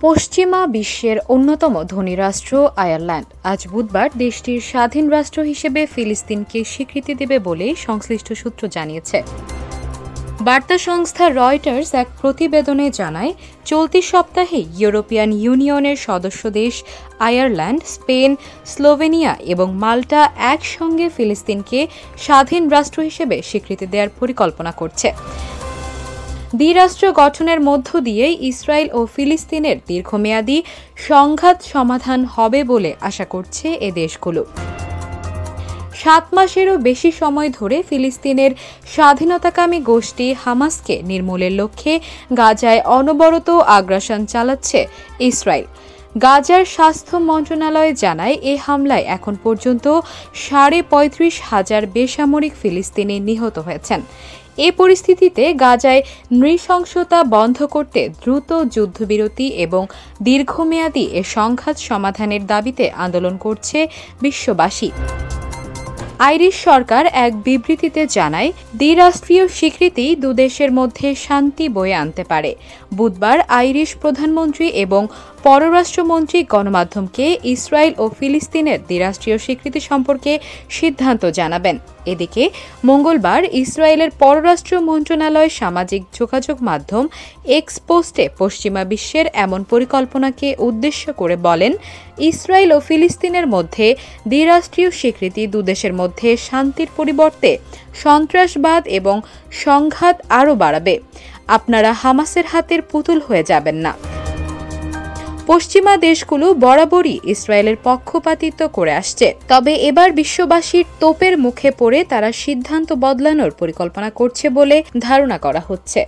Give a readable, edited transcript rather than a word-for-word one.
পশ্চিমা বিশ্বের অন্যতম ধনী রাষ্ট্র আয়ারল্যান্ড আজ বুধবার দেশটির স্বাধীন রাষ্ট্র হিসেবে ফিলিস্তিনকে স্বীকৃতি দেবে বলে সংশ্লিষ্ট সূত্র জানিয়েছে। বার্তা সংস্থা রয়টার্স এক প্রতিবেদনে জানায়, চলতি সপ্তাহে ইউরোপিয়ান ইউনিয়নের সদস্য দেশ আয়ারল্যান্ড, স্পেন, স্লোভেনিয়া এবং মাল্টা একসঙ্গে ফিলিস্তিনকে স্বাধীন রাষ্ট্র হিসেবে স্বীকৃতি দেওয়ার পরিকল্পনা করছে। দ্বিরাষ্ট্র গঠনের মধ্য দিয়ে ইসরায়েল ও ফিলিস্তিনের দীর্ঘমেয়াদী সংঘাত সমাধান হবে বলে আশা করছে এ দেশগুলো। 7 মাসেরও বেশি সময় ধরে ফিলিস্তিনের স্বাধীনতাকামী গোষ্ঠী হামাসকে নির্মূলের লক্ষ্যে গাজায় অনবরত আগ্রাসন চালাচ্ছে ইসরায়েল। গাজার স্বাস্থ্য মন্ত্রণালয় জানায়, এ হামলায় এখন পর্যন্ত 35,500 বেসামরিক ফিলিস্তিনি নিহত হয়েছেন। এ পরিস্থিতিতে গাজায় নৃশংসতা বন্ধ করতে দ্রুত যুদ্ধবিরতি এবং দীর্ঘমেয়াদী এ সংঘাত সমাধানের দাবিতে আন্দোলন করছে বিশ্ববাসী। আইরিশ সরকার এক বিবৃতিতে জানায়, দ্বিরাষ্ট্রীয় স্বীকৃতি দুদেশের মধ্যে শান্তি বয়ে আনতে পারে। বুধবার আইরিশ প্রধানমন্ত্রী এবং পররাষ্ট্রমন্ত্রী গণমাধ্যমকে ইসরায়েল ও ফিলিস্তিনের দ্বিরাষ্ট্রীয় স্বীকৃতি সম্পর্কে সিদ্ধান্ত জানাবেন। এদিকে মঙ্গলবার ইসরায়েলের পররাষ্ট্র মন্ত্রণালয় সামাজিক যোগাযোগ মাধ্যম এক্স পোস্টে পশ্চিমা বিশ্বের এমন পরিকল্পনাকে উদ্দেশ্য করে বলেন, ইসরায়েল ও ফিলিস্তিনের মধ্যে দ্বিরাষ্ট্রীয় স্বীকৃতি দুদেশের মধ্যে শান্তির পরিবর্তে সন্ত্রাসবাদ এবং সংঘাত আরও বাড়াবে। আপনারা হামাসের হাতের পুতুল হয়ে যাবেন না। পশ্চিমা দেশগুলো বরাবরই ইসরায়েলের পক্ষপাতিত্ব করে আসছে, তবে এবার বিশ্ববাসীর তোপের মুখে পড়ে তারা সিদ্ধান্ত বদলানোর পরিকল্পনা করছে বলে ধারণা করা হচ্ছে।